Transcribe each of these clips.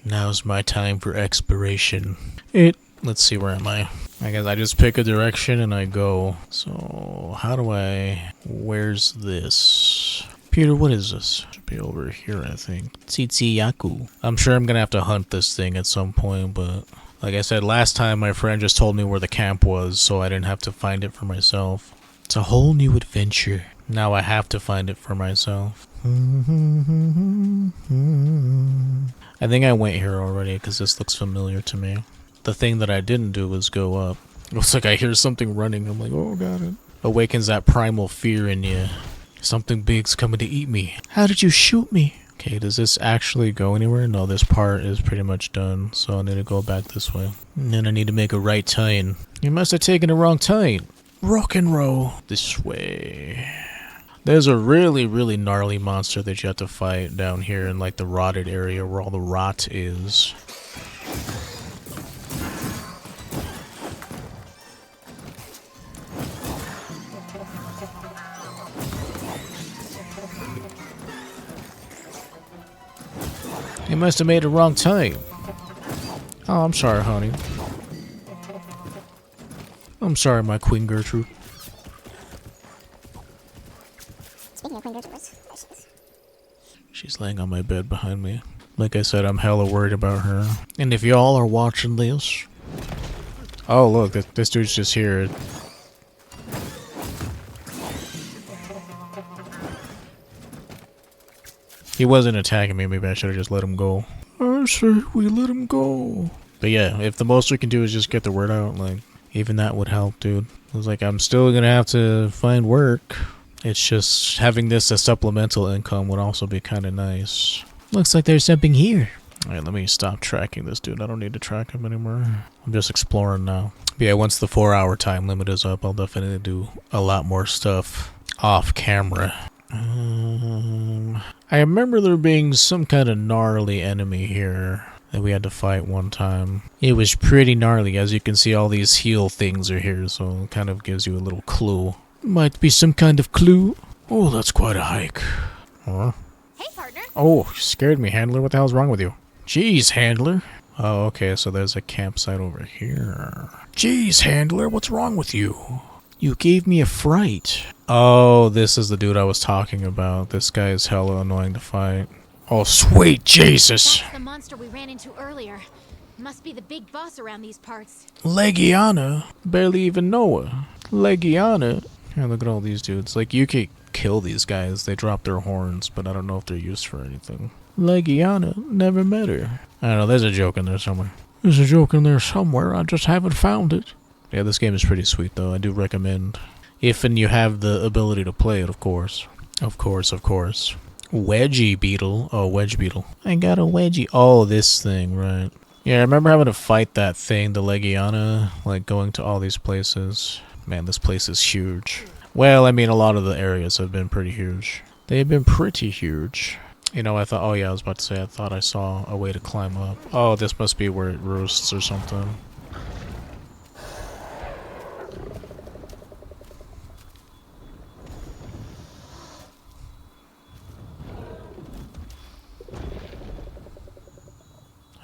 Now's my time for exploration. Let's see, where am I? I guess I just pick a direction and I go. So, where's this? Peter, what is this? Should be over here, I think. Tsitsi Yaku. I'm sure I'm gonna have to hunt this thing at some point, but like I said, last time my friend just told me where the camp was, so I didn't have to find it for myself. It's a whole new adventure. Now I have to find it for myself. I think I went here already because this looks familiar to me. The thing that I didn't do was go up. It looks like I hear something running. I'm like, oh, got it. Awakens that primal fear in you. Something big's coming to eat me. How did you shoot me? Okay, does this actually go anywhere? No, this part is pretty much done, so I need to go back this way. And then I need to make a right turn. You must have taken the wrong turn. Rock and roll. This way. There's a really, really gnarly monster that you have to fight down here in like the rotted area where all the rot is. You must have made a wrong turn. Oh, I'm sorry, honey. I'm sorry, my Queen Gertrude. Speaking of Queen Gertrude, there she is. She's laying on my bed behind me. Like I said, I'm hella worried about her. And if y'all are watching this... Oh, look, this dude's just here. He wasn't attacking me, maybe I should have just let him go. I say we let him go. But yeah, if the most we can do is just get the word out, like, even that would help, dude. I was like, I'm still gonna have to find work. It's just having this as supplemental income would also be kind of nice. Looks like there's something here. Alright, let me stop tracking this dude. I don't need to track him anymore. I'm just exploring now. But yeah, once the 4-hour time limit is up, I'll definitely do a lot more stuff off camera. I remember there being some kind of gnarly enemy here that we had to fight one time. It was pretty gnarly. As you can see, all these heal things are here, so it kind of gives you a little clue. Might be some kind of clue. Oh, that's quite a hike. Huh? Hey, partner. Oh, you scared me, Handler. What the hell's wrong with you? Jeez, Handler. Oh, okay, so there's a campsite over here. Jeez, Handler, what's wrong with you? You gave me a fright. Oh, this is the dude I was talking about. This guy is hella annoying to fight. Oh, sweet Jesus. That's the monster we ran into earlier. Must be the big boss around these parts. Legiana? Barely even know her. Legiana? Yeah, look at all these dudes. Like, you could kill these guys. They drop their horns, but I don't know if they're used for anything. Legiana? Never met her. I don't know, there's a joke in there somewhere. There's a joke in there somewhere, I just haven't found it. Yeah, this game is pretty sweet, though. I do recommend. If and you have the ability to play it, of course. Of course, of course. Wedgie beetle. Oh, wedge beetle. I got a wedgie. Oh, this thing, right. Yeah, I remember having to fight that thing, the Legiana, like going to all these places. Man, this place is huge. Well, I mean, a lot of the areas have been pretty huge. They've been pretty huge. You know, I thought, oh yeah, I was about to say, I thought I saw a way to climb up. Oh, this must be where it roosts or something.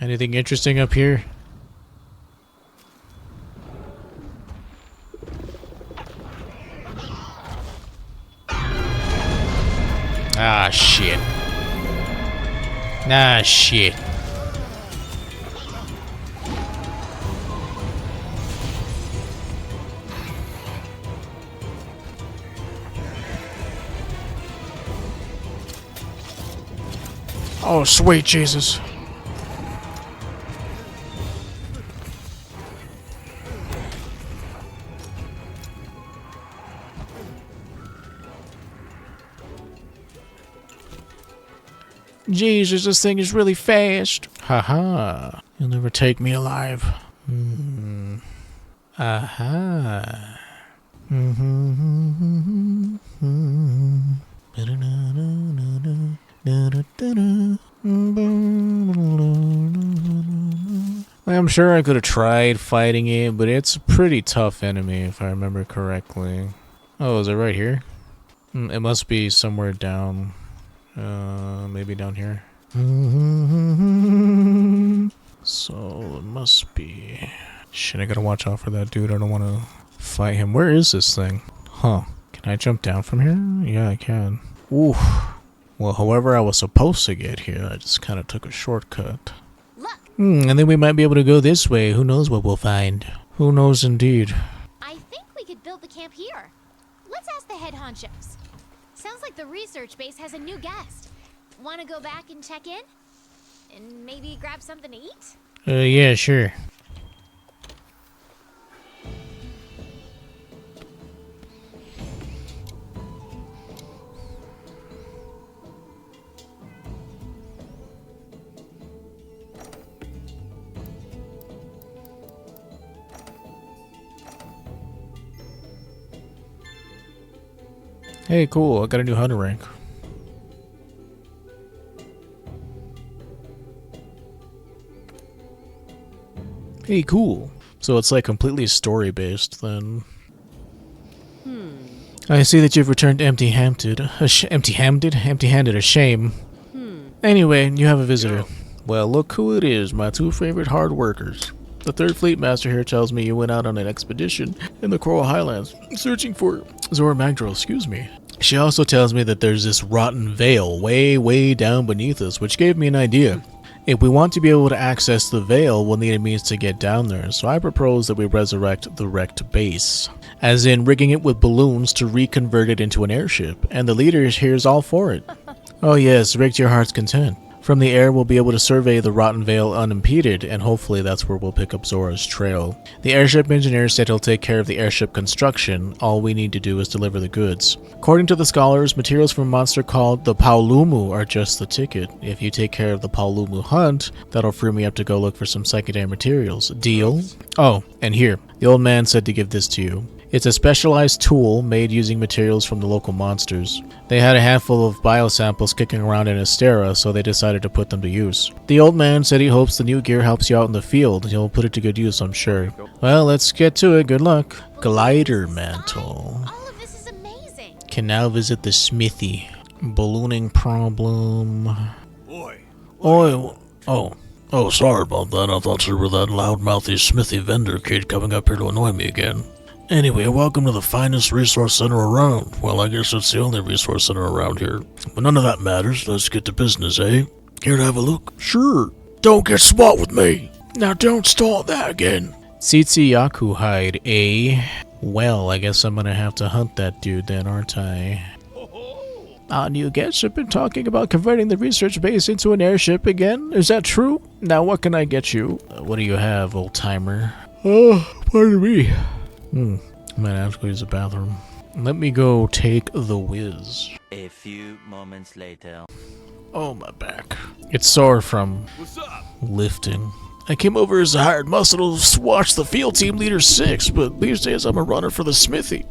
Anything interesting up here? Ah, shit. Ah, shit. Oh, sweet Jesus. Jesus, this thing is really fast. Haha. You'll never take me alive. Aha. I'm sure I could have tried fighting it, but it's a pretty tough enemy if I remember correctly. Oh, is it right here? It must be somewhere down. Maybe down here. must be. Shit, I gotta watch out for that dude. I don't want to fight him. Where is this thing? Huh. Can I jump down from here? Yeah, I can. Ooh. Well, however I was supposed to get here, I just kind of took a shortcut. Look! And then we might be able to go this way. Who knows what we'll find? Who knows indeed. I think we could build the camp here. Let's ask the head honchos. Sounds like the research base has a new guest. Want to go back and check in? And maybe grab something to eat? Yeah, sure. Hey, cool. I got a new hunter rank. Hey, cool. So it's like completely story-based then. I see that you've returned empty-handed. Empty-handed, a shame. Anyway, you have a visitor. Well, look who it is, my two favorite hard workers. The third fleet master here tells me you went out on an expedition in the Coral Highlands, searching for Zora Magdrel, excuse me. She also tells me that there's this rotten veil way down beneath us, which gave me an idea. If we want to be able to access the veil, we'll need a means to get down there, so I propose that we resurrect the wrecked base. As in, rigging it with balloons to reconvert it into an airship, and the leader here is all for it. Oh yes, rig to your heart's content. From the air, we'll be able to survey the rotten veil unimpeded, and hopefully that's where we'll pick up Zora's trail. The airship engineer said he'll take care of the airship construction. All we need to do is deliver the goods. According to the scholars, materials from a monster called the Paulumu are just the ticket. If you take care of the Paulumu hunt, that'll free me up to go look for some secondary materials. Deal? Oh, and here, the old man said to give this to you. It's a specialized tool made using materials from the local monsters. They had a handful of biosamples kicking around in Astera, so they decided to put them to use. The old man said he hopes the new gear helps you out in the field. He'll put it to good use, I'm sure. Well, let's get to it. Good luck. Glider mantle. All of this is amazing. Can now visit the smithy. Ballooning problem. Oi. Oh, sorry about that. I thought you were that loudmouthy smithy vendor kid coming up here to annoy me again. Anyway, welcome to the finest resource center around. Well, I guess it's the only resource center around here. But none of that matters. Let's get to business, eh? Here to have a look? Sure. Don't get smart with me. Now don't start that again. Tsitsi Yaku hide, eh? Well, I guess I'm gonna have to hunt that dude then, aren't I? Our new guests have been talking about converting the research base into an airship again. Is that true? Now what can I get you? What do you have, old timer? Oh, pardon me. I might have to go use the bathroom. Let me go take the whiz. A few moments later. Oh, my back. It's sore from lifting. I came over as a hired muscle to watch the field team leader 6, but these days I'm a runner for the smithy.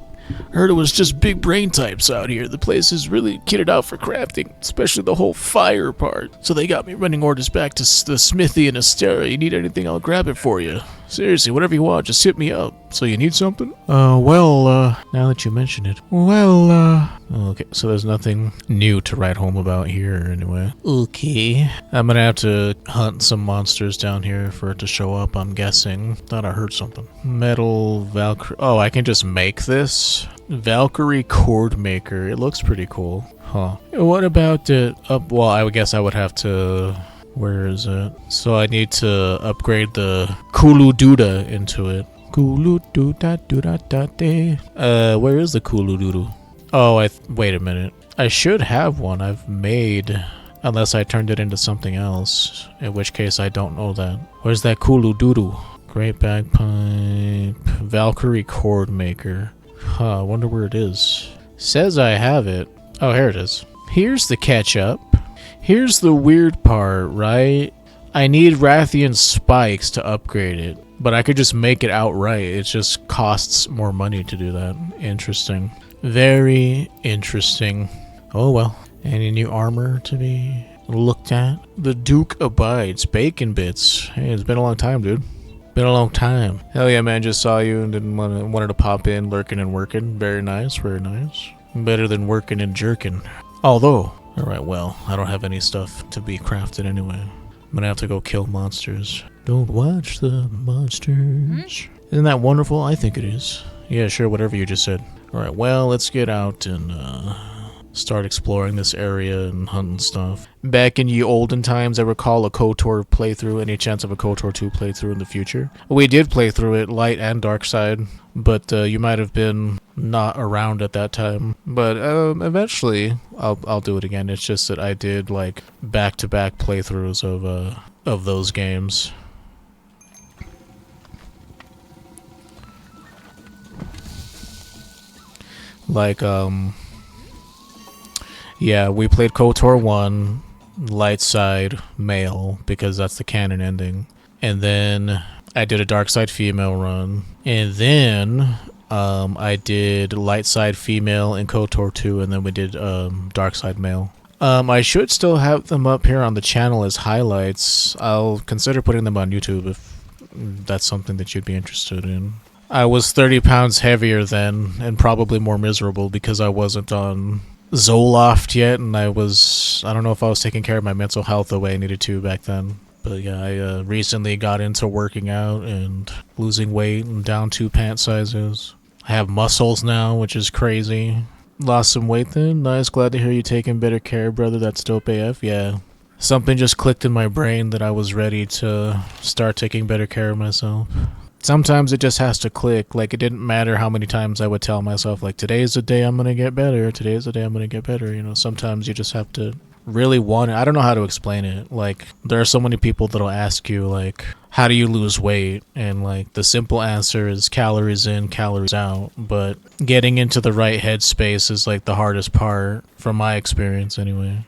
Heard it was just big brain types out here. The place is really kitted out for crafting, especially the whole fire part. So they got me running orders back to the smithy in Astera. You need anything, I'll grab it for you. Seriously, whatever you want, just hit me up. So you need something? Now that you mention it. Okay, so there's nothing new to write home about here anyway. Okay. I'm gonna have to hunt some monsters down here for it to show up, I'm guessing. Thought I heard something. Metal Valkyrie. Oh, I can just make this? Valkyrie cord maker. It looks pretty cool. Huh. What about it? Well, I guess I would have to... Where is it? So I need to upgrade the Kulu Duda into it. Kulu Duda Duda Date. Where is the Kulu Dudu? Oh, wait a minute. I should have one I've made. Unless I turned it into something else. In which case I don't know that. Where's that Kulu Dudu? Great bagpipe. Valkyrie cord maker. Huh, I wonder where it is. Says I have it. Oh, here it is. Here's the ketchup. Here's the weird part, right? I need Rathian spikes to upgrade it, but I could just make it outright. It just costs more money to do that. Interesting. Very interesting. Oh well. Any new armor to be looked at? The Duke abides. Bacon bits. Hey, it's been a long time, dude. Been a long time. Hell yeah, man. Just saw you and didn't wanted to pop in, lurking and working. Very nice, very nice. Better than working and jerking. Although... Alright, well, I don't have any stuff to be crafted anyway. I'm gonna have to go kill monsters. Don't watch the monsters. Isn't that wonderful? I think it is. Yeah, sure, whatever you just said. Alright, well, let's get out and start exploring this area and hunting stuff. Back in ye olden times, I recall a KOTOR playthrough, any chance of a KOTOR 2 playthrough in the future. We did play through it, light and dark side, but you might have been not around at that time. But eventually, I'll do it again. It's just that I did like back-to-back playthroughs of those games. Like, yeah, we played KOTOR 1, light side, male, because that's the canon ending. And then I did a dark side female run. And then I did light side female in KOTOR 2, and then we did dark side male. I should still have them up here on the channel as highlights. I'll consider putting them on YouTube if that's something that you'd be interested in. I was 30 pounds heavier then, and probably more miserable because I wasn't on Zoloft yet, and I don't know if I was taking care of my mental health the way I needed to back then. But yeah, I recently got into working out and losing weight and down 2 pant sizes. I have muscles now, which is crazy. Lost some weight then? Nice, glad to hear you taking better care, brother. That's dope AF, yeah. Something just clicked in my brain that I was ready to start taking better care of myself. Sometimes it just has to click. Like, it didn't matter how many times I would tell myself, like, today's the day I'm gonna get better. Today's the day I'm gonna get better. You know, sometimes you just have to really want it. I don't know how to explain it. Like, there are so many people that'll ask you, like, how do you lose weight? And, like, the simple answer is calories in, calories out. But getting into the right headspace is, like, the hardest part, from my experience, anyway.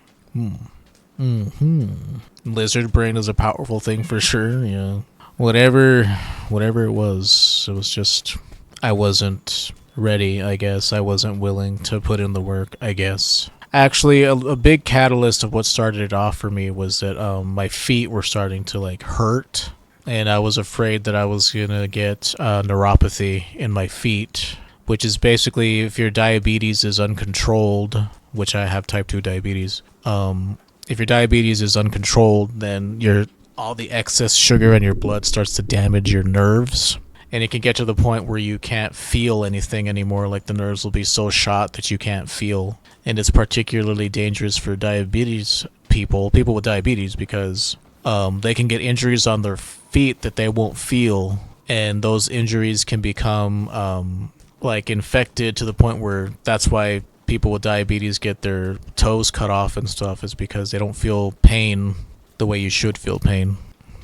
Lizard brain is a powerful thing for sure, yeah. Whatever it was just, I wasn't ready, I guess. I wasn't willing to put in the work, I guess. Actually, a big catalyst of what started it off for me was that my feet were starting to, like, hurt. And I was afraid that I was gonna get neuropathy in my feet, which is basically if your diabetes is uncontrolled, which I have type 2 diabetes. If your diabetes is uncontrolled, then all the excess sugar in your blood starts to damage your nerves, and it can get to the point where you can't feel anything anymore. Like, the nerves will be so shot that you can't feel, and it's particularly dangerous for people with diabetes, because they can get injuries on their feet that they won't feel, and those injuries can become like infected to the point where that's why people with diabetes get their toes cut off and stuff, is because they don't feel pain the way you should feel pain.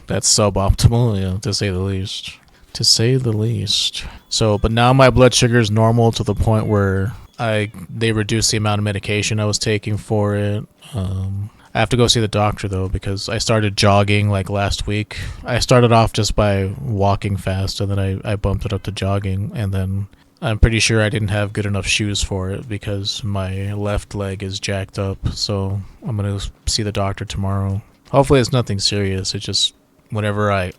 That's suboptimal, you know, to say the least. To say the least. So, but now my blood sugar is normal to the point where they reduced the amount of medication I was taking for it. I have to go see the doctor though, because I started jogging like last week. I started off just by walking fast, and then I bumped it up to jogging, and then I'm pretty sure I didn't have good enough shoes for it because my left leg is jacked up. So I'm gonna see the doctor tomorrow. Hopefully it's nothing serious. It's just whenever I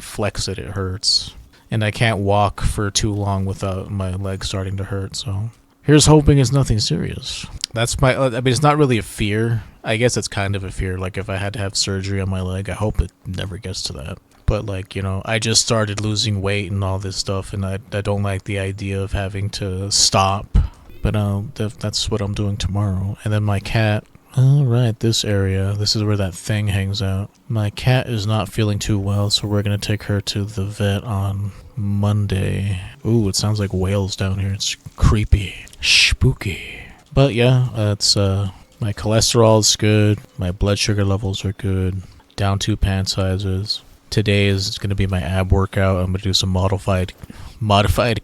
flex it, it hurts. And I can't walk for too long without my leg starting to hurt, so here's hoping it's nothing serious. That's I mean, it's not really a fear. I guess it's kind of a fear. Like, if I had to have surgery on my leg, I hope it never gets to that. But, like, you know, I just started losing weight and all this stuff, and I don't like the idea of having to stop. But that's what I'm doing tomorrow. And then my cat... Alright, this area. This is where that thing hangs out. My cat is not feeling too well, so we're gonna take her to the vet on Monday. Ooh, it sounds like whales down here. It's creepy. Spooky. But yeah, it's my cholesterol is good. My blood sugar levels are good. Down 2 pant sizes. Today is gonna be my ab workout. I'm gonna do some modified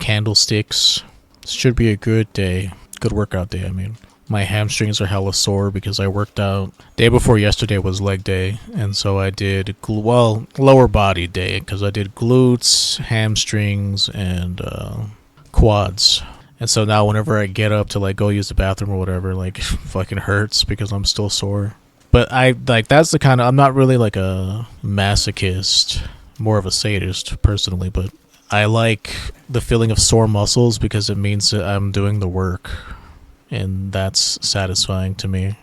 candlesticks. This should be a good day. Good workout day, I mean. My hamstrings are hella sore because I worked out. Day before yesterday was leg day, and so I did, lower body day, because I did glutes, hamstrings, and quads. And so now whenever I get up to, like, go use the bathroom or whatever, like, fucking hurts because I'm still sore. But that's the kind of, I'm not really like a masochist, more of a sadist personally, but I like the feeling of sore muscles because it means that I'm doing the work. And that's satisfying to me.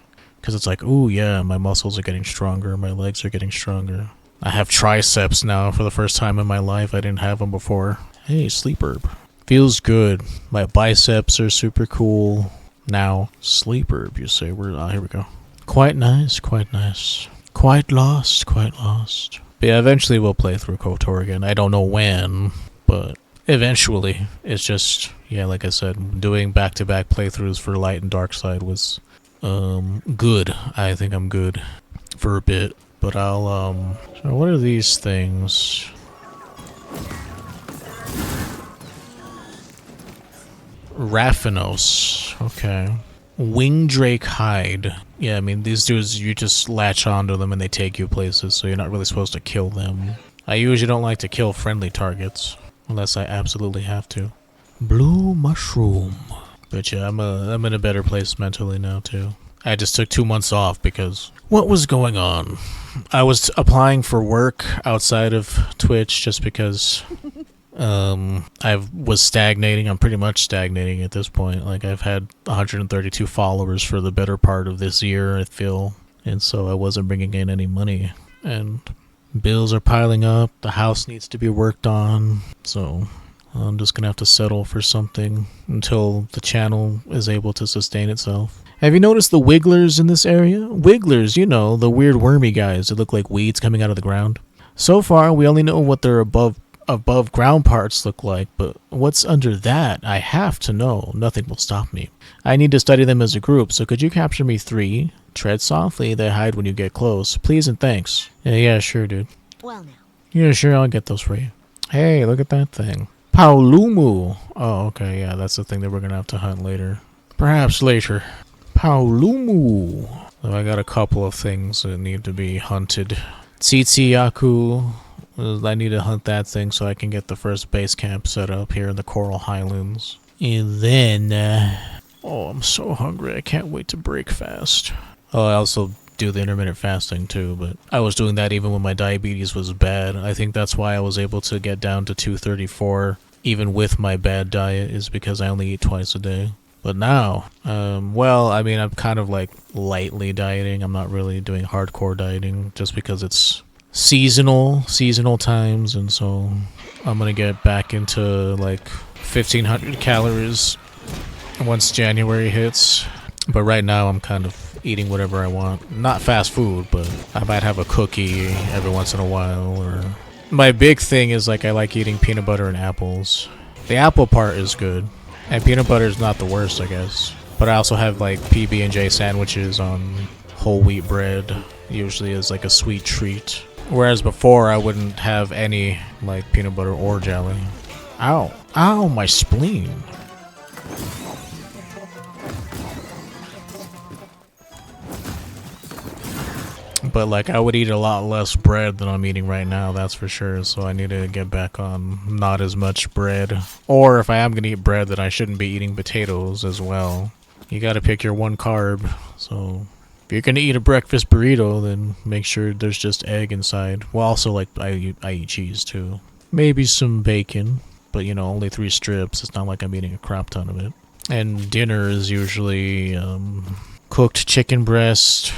Because it's like, ooh, yeah, my muscles are getting stronger, my legs are getting stronger. I have triceps now for the first time in my life. I didn't have them before. Hey, sleep herb. Feels good. My biceps are super cool. Now, sleep herb, you say. Here we go. Quite nice, quite nice. Quite lost, quite lost. But yeah, eventually we'll play through KOTOR again. I don't know when, but eventually. It's just, yeah, like I said, doing back-to-back playthroughs for Light and Dark Side was good. I think I'm good for a bit. But I'll, so what are these things? Raffinos. Okay. Wingdrake hide. Yeah, I mean, these dudes, you just latch onto them and they take you places, so you're not really supposed to kill them. I usually don't like to kill friendly targets, unless I absolutely have to. Blue mushroom. But yeah, I'm in a better place mentally now, too. I just took 2 months off because what was going on? I was applying for work outside of Twitch just because I was stagnating. I'm pretty much stagnating at this point. Like, I've had 132 followers for the better part of this year, I feel. And so I wasn't bringing in any money. And bills are piling up. The house needs to be worked on. So I'm just going to have to settle for something until the channel is able to sustain itself. Have you noticed the wigglers in this area? Wigglers, you know, the weird wormy guys that look like weeds coming out of the ground. So far, we only know what their above ground parts look like, but what's under that, I have to know. Nothing will stop me. I need to study them as a group, so could you capture me 3? Tread softly, they hide when you get close. Please and thanks. Yeah, sure, dude. Well now. Yeah, sure, I'll get those for you. Hey, look at that thing. Paolumu. Oh, okay, yeah, that's the thing that we're gonna have to hunt later. Perhaps later. Paolumu. So I got a couple of things that need to be hunted. Yaku. I need to hunt that thing so I can get the first base camp set up here in the Coral Highlands. And then, oh, I'm so hungry. I can't wait to break fast. Oh, I also do the intermittent fasting too, but I was doing that even when my diabetes was bad. I think that's why I was able to get down to 234 even with my bad diet, is because I only eat twice a day. But now, well, I mean, I'm kind of like lightly dieting. I'm not really doing hardcore dieting just because it's seasonal times, and so I'm gonna get back into like 1,500 calories once January hits. But right now I'm kind of eating whatever I want. Not fast food, but I might have a cookie every once in a while. Or my big thing is like I like eating peanut butter and apples. The apple part is good, and peanut butter is not the worst, I guess. But I also have like PB&J sandwiches on whole wheat bread, usually as like a sweet treat. Whereas before I wouldn't have any like peanut butter or jelly. Ow. Ow, my spleen. But like I would eat a lot less bread than I'm eating right now, that's for sure. So I need to get back on not as much bread. Or if I am gonna eat bread, then I shouldn't be eating potatoes as well. You gotta pick your one carb. So if you're gonna eat a breakfast burrito, then make sure there's just egg inside. Well, also like I eat cheese too. Maybe some bacon, but you know, only 3 strips. It's not like I'm eating a crap ton of it. And dinner is usually cooked chicken breast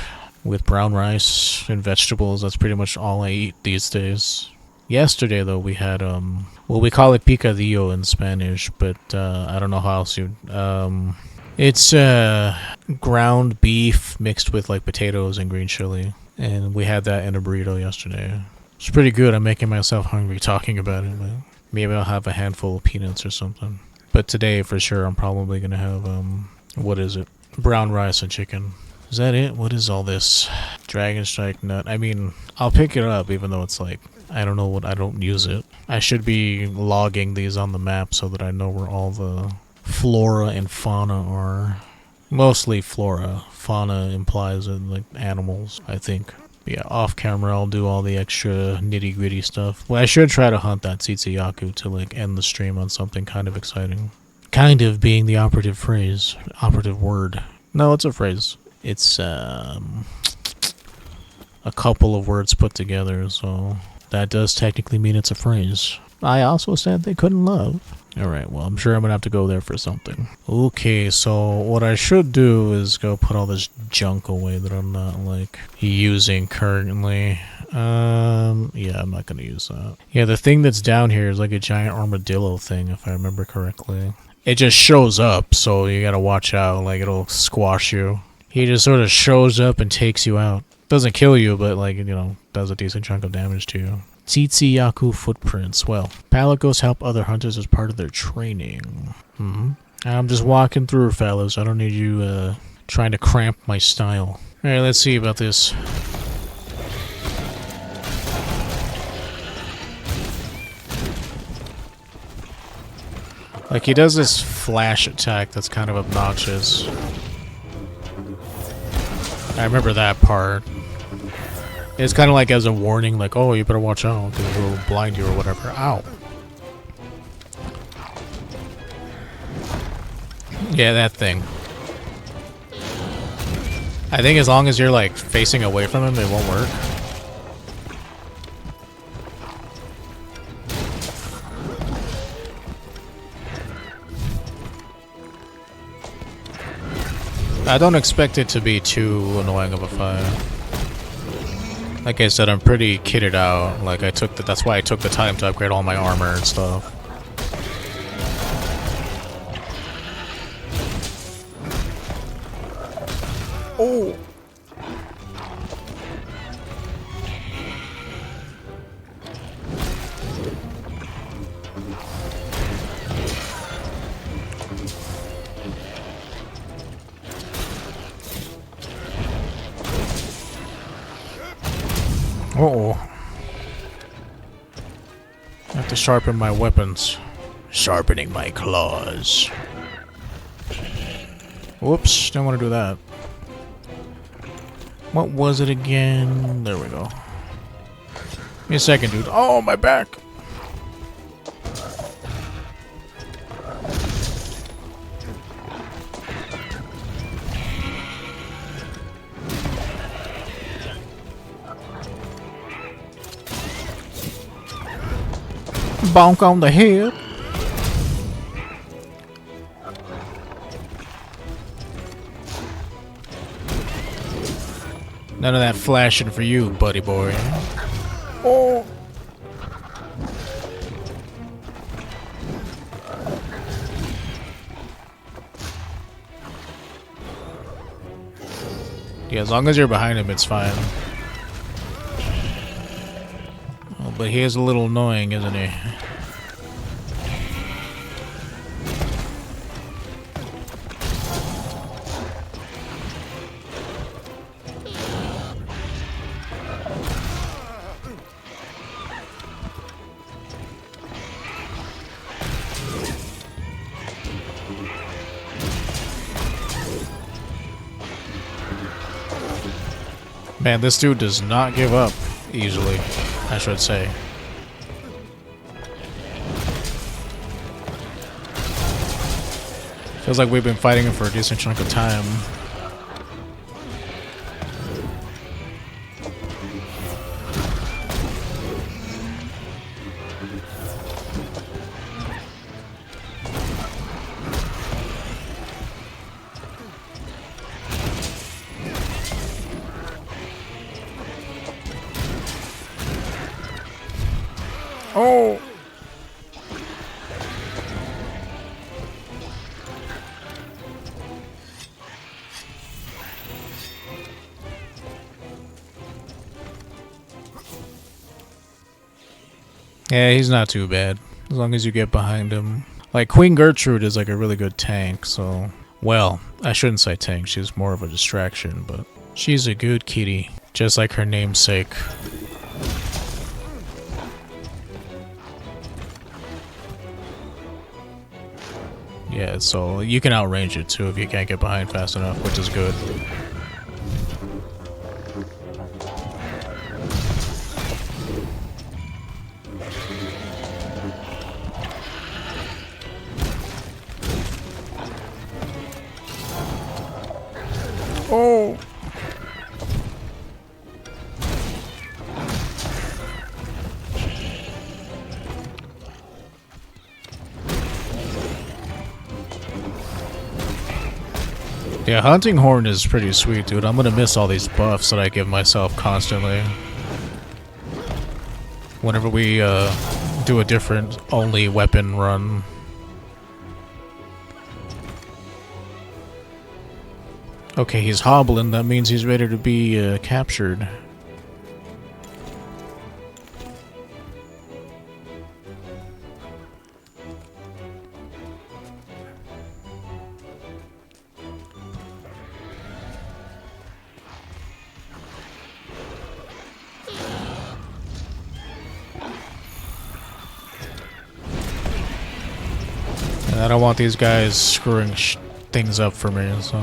with brown rice and vegetables. That's pretty much all I eat these days. Yesterday though, we had well, we call it picadillo in Spanish, but I don't know how else you it's ground beef mixed with like potatoes and green chili, and we had that in a burrito yesterday. It's pretty good. I'm making myself hungry talking about it, but maybe I'll have a handful of peanuts or something. But today for sure I'm probably gonna have what is it? Brown rice and chicken. Is that it? What is all this? Dragon Strike nut. I mean, I'll pick it up even though it's like, I don't know what, I don't use it. I should be logging these on the map so that I know where all the flora and fauna are. Mostly flora. Fauna implies like animals, I think. But yeah, off camera I'll do all the extra nitty gritty stuff. Well, I should try to hunt that Yaku to like end the stream on something kind of exciting. Kind of being the operative phrase. Operative word. No, it's a phrase. It's a couple of words put together, so that does technically mean it's a phrase. I also said they couldn't love. Alright, well, I'm sure I'm gonna have to go there for something. Okay, so what I should do is go put all this junk away that I'm not, like, using currently. Yeah, I'm not gonna use that. Yeah, the thing that's down here is like a giant armadillo thing, if I remember correctly. It just shows up, so you gotta watch out, like, it'll squash you. He just sort of shows up and takes you out. Doesn't kill you, but, like, you know, does a decent chunk of damage to you. Tsitsi Yaku footprints. Well, Palicos help other hunters as part of their training. I'm just walking through, fellas. I don't need you, trying to cramp my style. Alright, let's see about this. Like, he does this flash attack that's kind of obnoxious. I remember that part. It's kind of like as a warning, like, oh, you better watch out, because it will blind you or whatever. Ow. Yeah, that thing. I think as long as you're, like, facing away from him, it won't work. I don't expect it to be too annoying of a fight. Like I said, I'm pretty kitted out. Like, that's why I took the time to upgrade all my armor and stuff. Oh! Uh-oh. I have to sharpen my weapons. Sharpening my claws. Whoops, don't want to do that. What was it again? There we go. Give me a second, dude. Oh, my back! Bonk on the head. None of that flashing for you, buddy boy. Oh. Yeah, as long as you're behind him, it's fine. Oh, but he is a little annoying, isn't he? Man, this dude does not give up easily, I should say. Feels like we've been fighting him for a decent chunk of time. Oh! Yeah, he's not too bad, as long as you get behind him. Like, Queen Gertrude is like a really good tank, so... Well, I shouldn't say tank, she's more of a distraction, but... She's a good kitty, just like her namesake. Yeah, so you can outrange it too if you can't get behind fast enough, which is good. Oh! Yeah, hunting horn is pretty sweet, dude. I'm gonna miss all these buffs that I give myself constantly. Whenever we do a different only weapon run. Okay, he's hobbling. That means he's ready to be captured. And I don't want these guys screwing things up for me, so...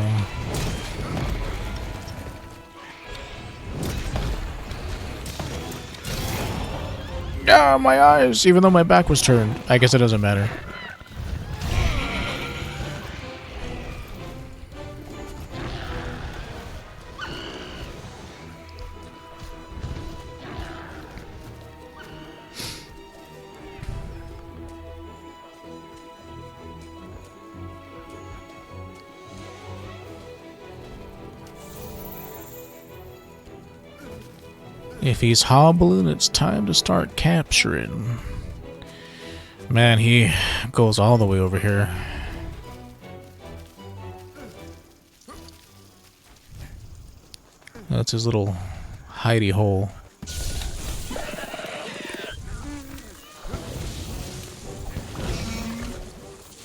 Ah, my eyes! Even though my back was turned. I guess it doesn't matter. If he's hobbling, it's time to start capturing. Man, he goes all the way over here. That's his little hidey hole.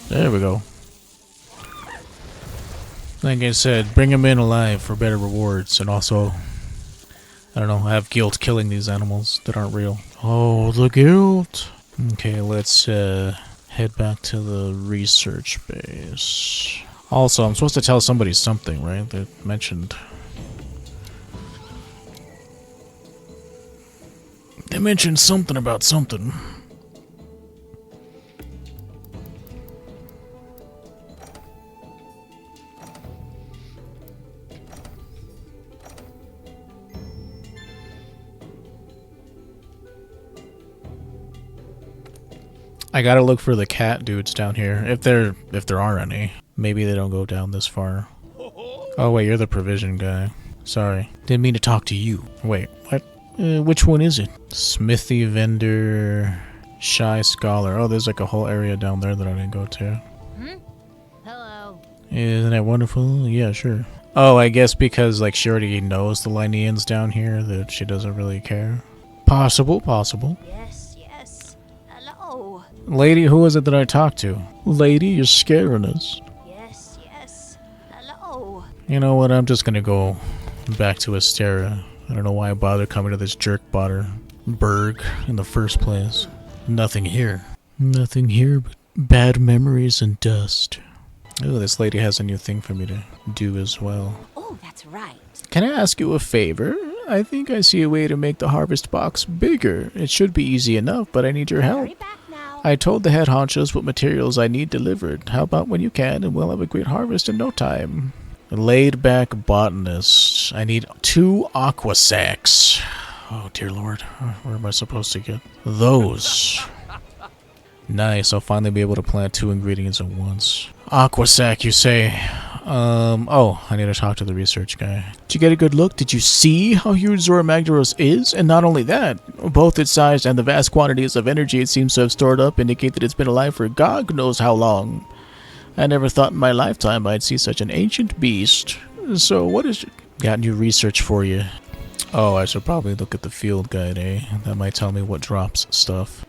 There we go. Like I said, bring him in alive for better rewards, and also, I don't know, have guilt killing these animals that aren't real. Oh, the guilt! Okay, let's head back to the research base. Also, I'm supposed to tell somebody something, right? They mentioned... They mentioned something about something. I gotta look for the cat dudes down here, if there are any. Maybe they don't go down this far. Oh wait, you're the provision guy. Sorry, didn't mean to talk to you. Wait, what? Which one is it? Smithy vendor, shy scholar. Oh, there's like a whole area down there that I didn't go to. Hello. Isn't that wonderful? Yeah, sure. Oh, I guess because like she already knows the Lineans down here that she doesn't really care. Possible, possible. Yes, yes. Hello. Lady, who is it that I talked to? Lady, you're scaring us. Yes, yes. Hello. You know what, I'm just gonna go back to Astera. I don't know why I bothered coming to this jerk Berg in the first place. Nothing here. Nothing here but bad memories and dust. Oh, this lady has a new thing for me to do as well. Oh, that's right. Can I ask you a favor? I think I see a way to make the harvest box bigger. It should be easy enough, but I need your help. Hurry back now. I told the head honchos what materials I need delivered. How about when you can, and we'll have a great harvest in no time. Laid back botanist. I need 2 aqua sacks. Oh dear lord, where am I supposed to get those? Nice, I'll finally be able to plant 2 ingredients at once. Aqua sac, you say? Oh, I need to talk to the research guy. Did you get a good look? Did you see how huge Zora Magdaros is? And not only that, both its size and the vast quantities of energy it seems to have stored up indicate that it's been alive for God knows how long. I never thought in my lifetime I'd see such an ancient beast. So what is it? Got new research for you. Oh, I should probably look at the field guide, eh? That might tell me what drops stuff.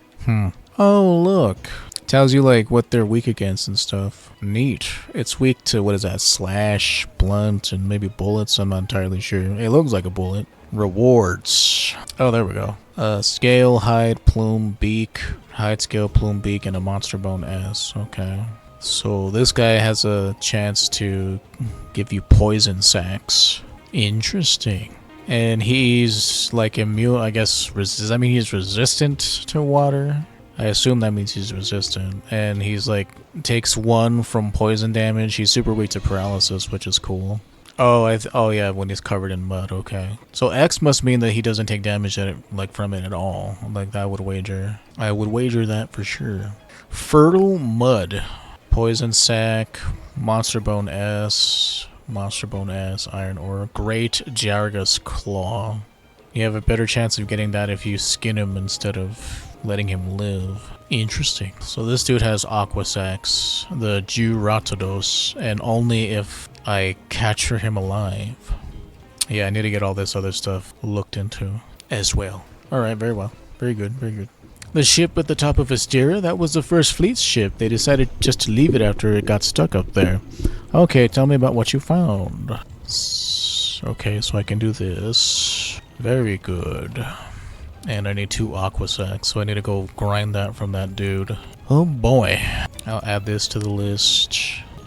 Oh, look. Tells you, like, what they're weak against and stuff. Neat. It's weak to, what is that, slash, blunt, and maybe bullets? I'm not entirely sure. It looks like a bullet. Rewards. Oh, there we go. Scale, hide, plume, beak. Hide, scale, plume, beak, and a monster bone ass. Okay. So this guy has a chance to give you poison sacks. Interesting. And he's like immune, I guess, I mean he's resistant to water. I assume that means he's resistant. And he's like, takes 1 from poison damage. He's super weak to paralysis, which is cool. Oh, oh yeah, when he's covered in mud, okay. So X must mean that he doesn't take damage from it at all. Like I would wager that for sure. Fertile mud. Poison sac, monster bone S, Monster Bone Ass, Iron Ore. Great Jargus Claw. You have a better chance of getting that if you skin him instead of letting him live. Interesting. So this dude has Aqua Sacs, the Juratados, and only if I capture him alive. Yeah, I need to get all this other stuff looked into as well. Alright, very well. Very good, very good. The ship at the top of Astera, that was the First Fleet's ship. They decided just to leave it after it got stuck up there. Okay, tell me about what you found. Okay, so I can do this. Very good. And I need 2 Aqua Sacs, so I need to go grind that from that dude. Oh boy. I'll add this to the list.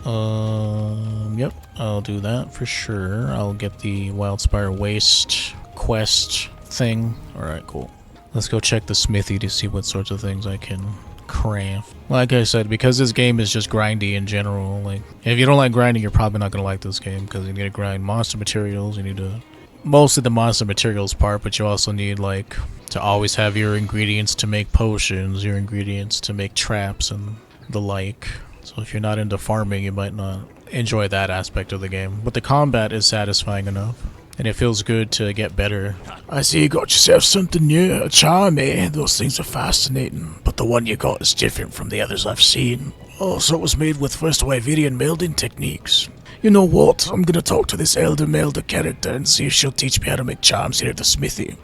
Yep, I'll do that for sure. I'll get the Wildspire Waste quest thing. Alright, cool. Let's go check the smithy to see what sorts of things I can craft. Like I said, because this game is just grindy in general, like, if you don't like grinding, you're probably not gonna like this game, because you need to grind monster materials, you need to... Mostly the monster materials part, but you also need, like, to always have your ingredients to make potions, your ingredients to make traps and the like. So if you're not into farming, you might not enjoy that aspect of the game. But the combat is satisfying enough, and it feels good to get better. I see you got yourself something new, a charm, eh? Those things are fascinating, but the one you got is different from the others I've seen. Also, it was made with first Wyverian melding techniques. You know what? I'm gonna talk to this Elder Melder character and see if she'll teach me how to make charms here at the smithy.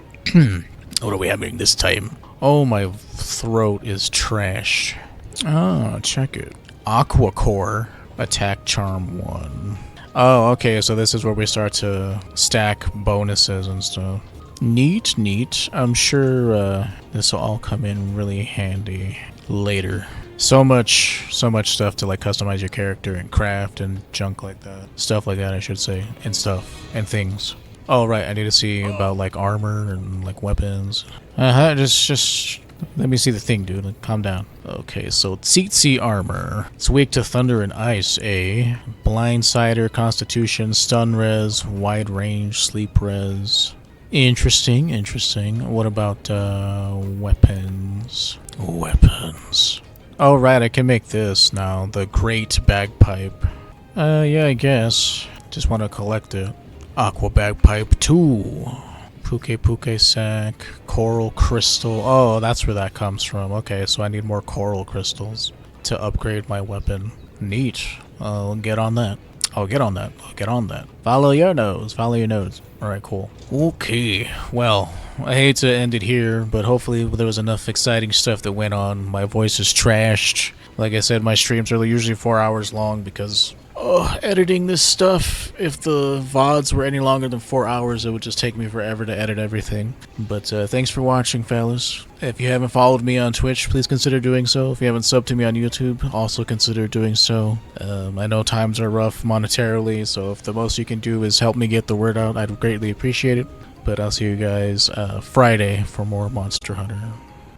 What are we having this time? Oh, my throat is trash. Ah, check it. Aqua Core, attack charm 1. Oh, okay, so this is where we start to stack bonuses and stuff. Neat, neat. I'm sure this will all come in really handy later. So much stuff to like customize your character and craft and junk like that. Stuff like that, I should say. And stuff. And things. Oh, right, I need to see about like armor and like weapons. Just let me see the thing, dude. Like, calm down. Okay, so Tsitsi armor. It's weak to thunder and ice, eh? Blindsider, constitution, stun res, wide range, sleep res. Interesting, interesting. What about weapons? Weapons. Oh, right, I can make this now. The Great Bagpipe. Yeah, I guess. Just want to collect it. Aqua Bagpipe 2. Puke Sack. Coral Crystal. Oh, that's where that comes from. Okay, so I need more coral crystals to upgrade my weapon. Neat. I'll get on that. I'll get on that. I'll get on that. Follow your nose. Follow your nose. Alright, cool. Okay, well, I hate to end it here, but hopefully there was enough exciting stuff that went on. My voice is trashed. Like I said, my streams are usually 4 hours long because editing this stuff, if the VODs were any longer than 4 hours, it would just take me forever to edit everything. But thanks for watching, fellas. If you haven't followed me on Twitch, please consider doing so. If you haven't subbed to me on YouTube, also consider doing so. I know times are rough monetarily, so if the most you can do is help me get the word out, I'd greatly appreciate it. But I'll see you guys Friday for more Monster Hunter.